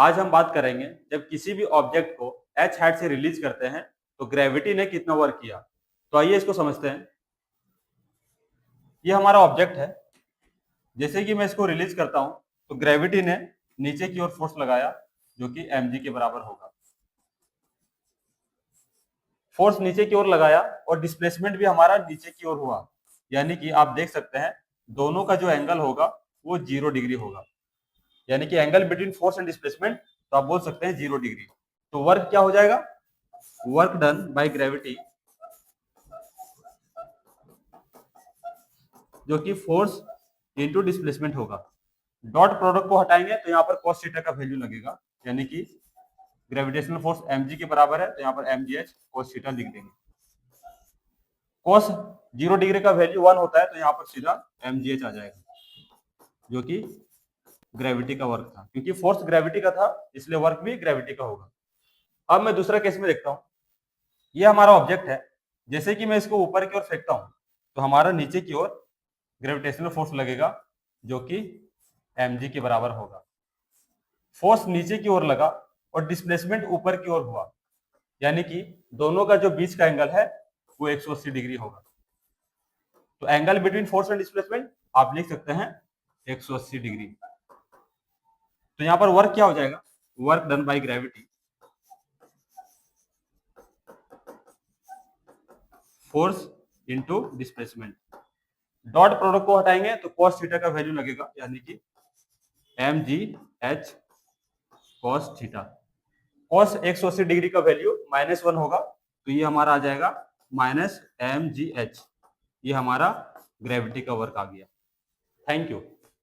आज हम बात करेंगे जब किसी भी ऑब्जेक्ट को h हैट से रिलीज करते हैं तो ग्रेविटी ने कितना वर्क किया। तो आइए इसको समझते हैं। ये हमारा ऑब्जेक्ट है। जैसे कि मैं इसको रिलीज करता हूं तो ग्रेविटी ने नीचे की ओर फोर्स लगाया जो कि mg के बराबर होगा। फोर्स नीचे की ओर लगाया और डिस्प्लेसमेंट भी हमारा नीचे की ओर हुआ, यानी कि आप देख सकते हैं दोनों का जो एंगल होगा वो 0 डिग्री होगा, यानी कि angle between force and displacement तो आप बोल सकते हैं 0 डिग्री। तो वर्क क्या हो जाएगा? वर्क डन बाय ग्रेविटी जो कि फोर्स इनटू डिस्प्लेसमेंट होगा। डॉट प्रोडक्ट को हटाएंगे तो यहाँ पर cos थीटा का वैल्यू लगेगा, यानी कि ग्रेविटेशनल फोर्स mg के बराबर है तो यहाँ पर mgh cos थीटा लिख देंगे। cos 0 डिग्री का वैल्यू 1 होता है तो यहाँ पर सीधा mgh आ जाएगा जो कि ग्रेविटी का वर्क था, क्योंकि फोर्स ग्रेविटी का था इसलिए वर्क भी ग्रेविटी का होगा। अब मैं दूसरा केस में देखता हूं। ये हमारा ऑब्जेक्ट है। जैसे कि मैं इसको ऊपर की ओर फेंकता हूं तो हमारा नीचे की ओर ग्रेविटेशनल फोर्स लगेगा जो कि mg के बराबर होगा। फोर्स नीचे की ओर लगा और डिस्प्लेसमेंट ऊपर की ओर हुआ, यानी कि दोनों का जो बीच का एंगल है वो 180 डिग्री होगा। तो angle between force and displacement आप लिख सकते हैं 180 डिग्री। तो यहां पर वर्क क्या हो जाएगा? Work done by gravity force into displacement. Dot product को हटाएंगे तो cos थीटा का वैल्यू लगेगा, यानी कि mgh cos theta. cos 180 degree का वैल्यू -1 होगा तो ये हमारा आ जाएगा -mgh। ये हमारा ग्रेविटी का वर्क आ गया। Thank you.